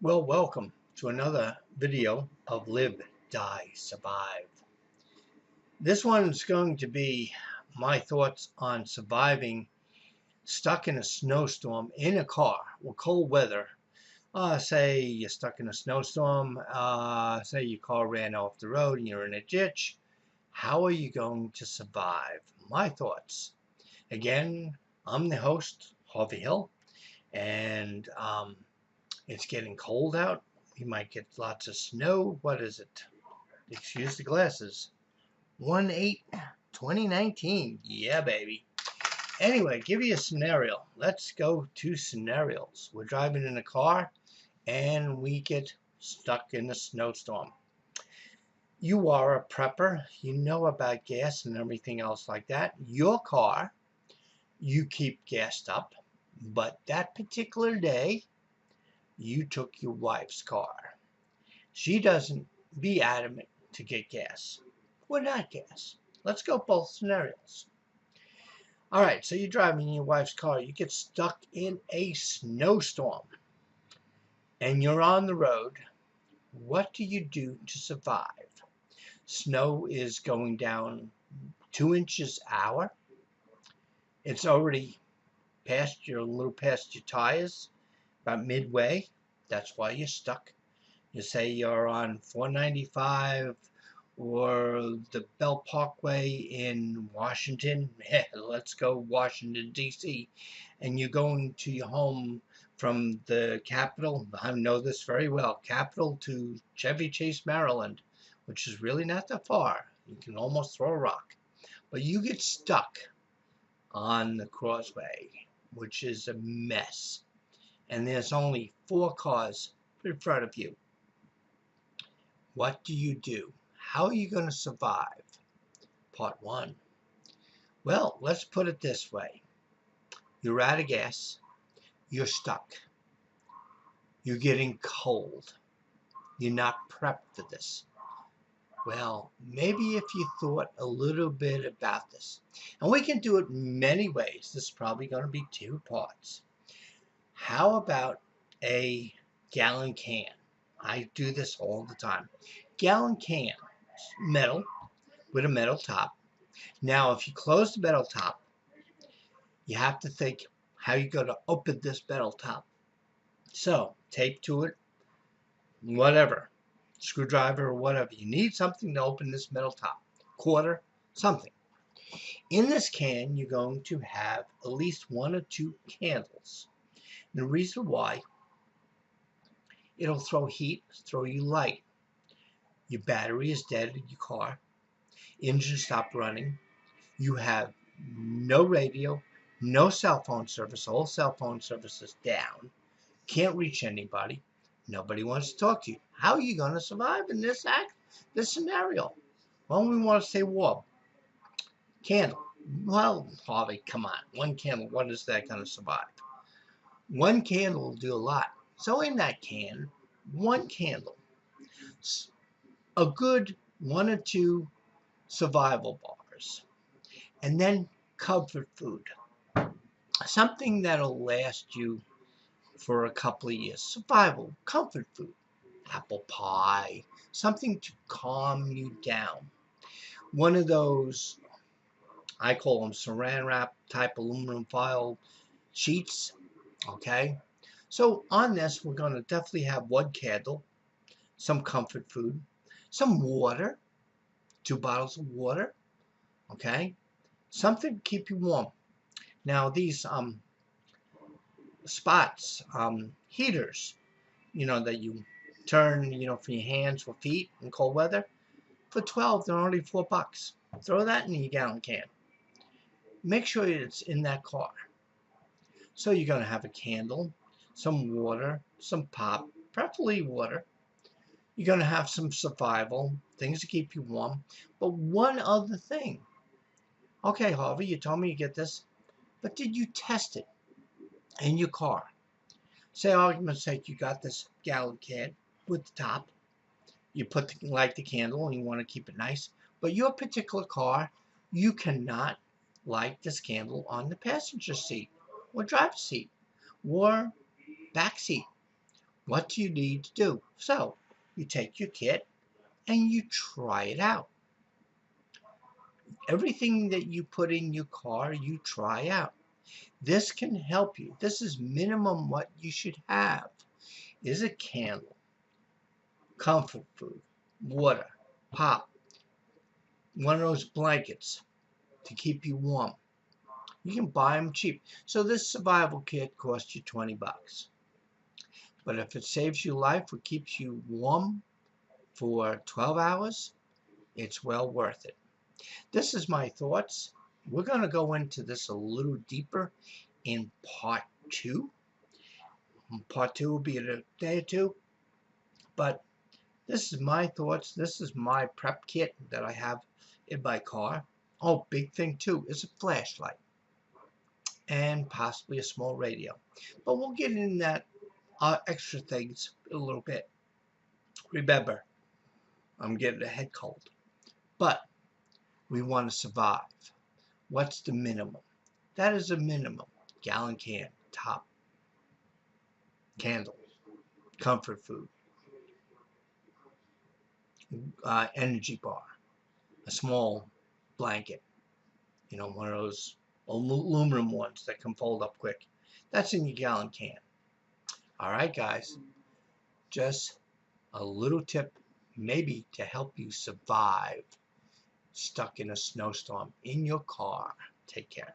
Well, welcome to another video of Live, Die, Survive. This one's going to be my thoughts on surviving stuck in a snowstorm in a car with cold weather. Say you're stuck in a snowstorm, say your car ran off the road and you're in a ditch. How are you going to survive? My thoughts. Again, I'm the host, Harvey Hill, and it's getting cold out. You might get lots of snow. What is it? Excuse the glasses. 1/8/2019. Yeah, baby. Anyway, give you a scenario. Let's go to scenarios. We're driving in a car and we get stuck in a snowstorm. You are a prepper. You know about gas and everything else like that. Your car, you keep gassed up. But that particular day, you took your wife's car. She doesn't be adamant to get gas. We're not gas. Let's go both scenarios. All right, so you're driving in your wife's car. You get stuck in a snowstorm and you're on the road. What do you do to survive? Snow is going down 2 inches an hour. It's already past a little past your tires, about midway. That's why you're stuck. You say you're on 495 or the Bell Parkway in Washington. Let's go Washington, D.C. And you're going to your home from the Capitol. I know this very well. Capitol to Chevy Chase, Maryland, which is really not that far. You can almost throw a rock. But you get stuck on the crossway, which is a mess. And there's only 4 cars in front of you. What do you do? How are you going to survive? Part 1. Well, let's put it this way. You're out of gas. You're stuck. You're getting cold. You're not prepped for this. Well, maybe if you thought a little bit about this. And we can do it many ways. This is probably going to be 2 parts. How about a gallon can? I do this all the time. Gallon can, metal, with a metal top. Now, if you close the metal top, you have to think how you're going to open this metal top. So, tape to it, whatever, screwdriver or whatever. You need something to open this metal top. Quarter, something. In this can, you're going to have at least 1 or 2 candles. And the reason why, it'll throw heat, throw you light. Your battery is dead in your car. Engine stopped running. You have no radio, no cell phone service. All cell phone service is down. Can't reach anybody. Nobody wants to talk to you. How are you going to survive in this scenario? Well, we want to stay warm. Candle. Well, Harvey, come on. 1 candle, what is that going to survive? 1 candle will do a lot. So in that can, 1 candle. A good 1 or 2 survival bars. And then comfort food. Something that'll last you for a couple of years. Survival, comfort food. Apple pie. Something to calm you down. One of those, I call them saran wrap type aluminum foil sheets. Okay? So on this, we're going to definitely have 1 candle, some comfort food, some water, 2 bottles of water, okay? Something to keep you warm. Now these spots, heaters, that you turn, for your hands or feet in cold weather, for 12, they're only $4. Throw that in your gallon can. Make sure it's in that car. So you're going to have a candle, some water, some pop, preferably water. You're going to have some survival, things to keep you warm. But one other thing. Okay, Harvey, you told me you get this. But did you test it in your car? Say, argument's sake, you got this gallon can with the top. You light the candle and you want to keep it nice. But your particular car, you cannot light this candle on the passenger seat or driver's seat or back seat. What do you need to do? So you take your kit and you try it out. Everything that you put in your car, you try out. This can help you. This is minimum what you should have. Is a candle, comfort food, water, pop, one of those blankets to keep you warm. You can buy them cheap. So this survival kit costs you 20 bucks. But if it saves your life or keeps you warm for 12 hours, it's well worth it. This is my thoughts. We're going to go into this a little deeper in part 2. Part 2 will be in a day or two. But this is my thoughts. This is my prep kit that I have in my car. Oh, big thing too is a flashlight and possibly a small radio. But we'll get into that extra things a little bit. Remember, I'm getting a head cold. But we want to survive. What's the minimum? That is a minimum. Gallon can, top, candle, comfort food, energy bar, a small blanket, one of those aluminum ones that can fold up quick. That's in your gallon can. All right, guys, just a little tip maybe to help you survive stuck in a snowstorm in your car. Take care.